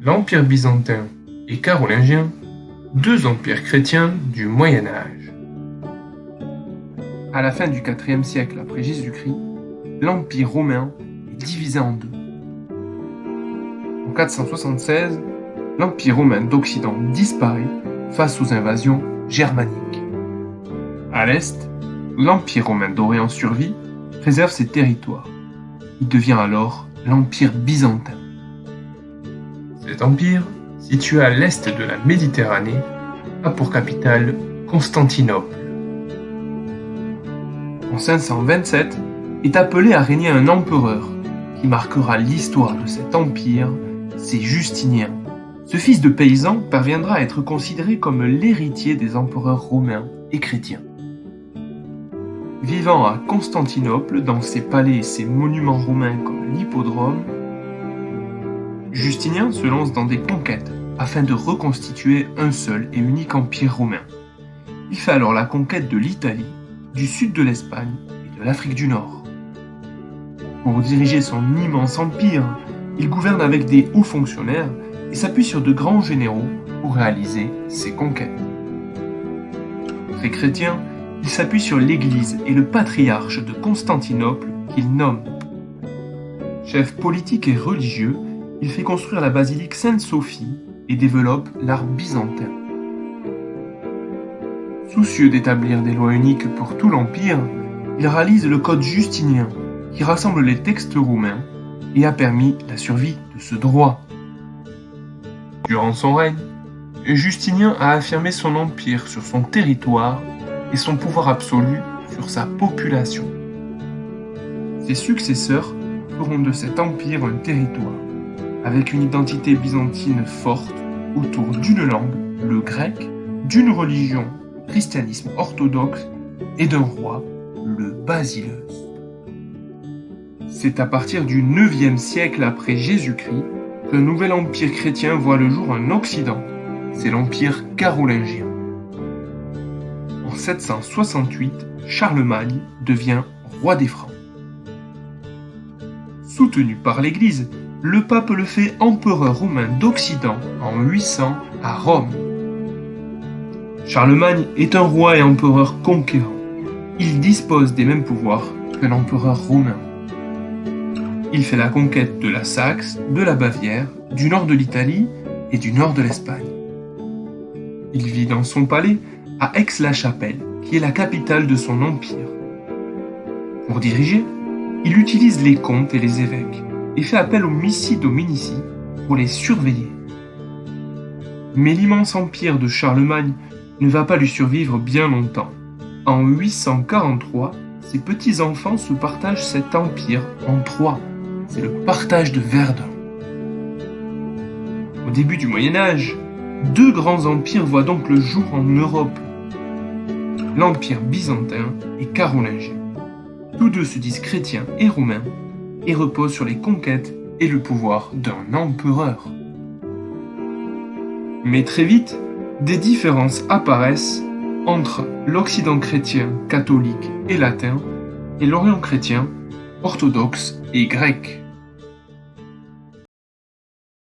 L'Empire byzantin et carolingien, deux empires chrétiens du Moyen Âge. À la fin du IVe siècle après Jésus-Christ, l'Empire romain est divisé en deux. En 476, l'Empire romain d'Occident disparaît face aux invasions germaniques. À l'Est, l'Empire romain d'Orient survit, préserve ses territoires. Il devient alors l'Empire byzantin. Cet empire, situé à l'est de la Méditerranée, a pour capitale Constantinople. En 527, est appelé à régner un empereur qui marquera l'histoire de cet empire, c'est Justinien. Ce fils de paysan parviendra à être considéré comme l'héritier des empereurs romains et chrétiens. Vivant à Constantinople, dans ses palais et ses monuments romains comme l'hippodrome, Justinien se lance dans des conquêtes afin de reconstituer un seul et unique empire romain. Il fait alors la conquête de l'Italie, du sud de l'Espagne et de l'Afrique du Nord. Pour diriger son immense empire, il gouverne avec des hauts fonctionnaires et s'appuie sur de grands généraux pour réaliser ses conquêtes. Très chrétien, il s'appuie sur l'Église et le patriarche de Constantinople qu'il nomme. Chef politique et religieux, il fait construire la basilique Sainte-Sophie et développe l'art byzantin. Soucieux d'établir des lois uniques pour tout l'Empire, il réalise le Code justinien, qui rassemble les textes romains et a permis la survie de ce droit. Durant son règne, Justinien a affirmé son empire sur son territoire et son pouvoir absolu sur sa population. Ses successeurs feront de cet empire un territoire, avec une identité byzantine forte autour d'une langue, le grec, d'une religion, le christianisme orthodoxe, et d'un roi, le Basileus. C'est à partir du IXe siècle après Jésus-Christ qu'un nouvel empire chrétien voit le jour en Occident, c'est l'empire carolingien. En 768, Charlemagne devient roi des Francs. Soutenu par l'Église, le pape le fait empereur romain d'Occident en 800 à Rome. Charlemagne est un roi et empereur conquérant. Il dispose des mêmes pouvoirs qu'un empereur romain. Il fait la conquête de la Saxe, de la Bavière, du nord de l'Italie et du nord de l'Espagne. Il vit dans son palais à Aix-la-Chapelle, qui est la capitale de son empire. Pour diriger, il utilise les comtes et les évêques et fait appel aux missi dominici pour les surveiller. Mais l'immense empire de Charlemagne ne va pas lui survivre bien longtemps. En 843, ses petits-enfants se partagent cet empire en trois. C'est le partage de Verdun. Au début du Moyen Âge, deux grands empires voient donc le jour en Europe. L'Empire byzantin et carolingien. Tous deux se disent chrétiens et romains et reposent sur les conquêtes et le pouvoir d'un empereur. Mais très vite, des différences apparaissent entre l'Occident chrétien, catholique et latin et l'Orient chrétien, orthodoxe et grec.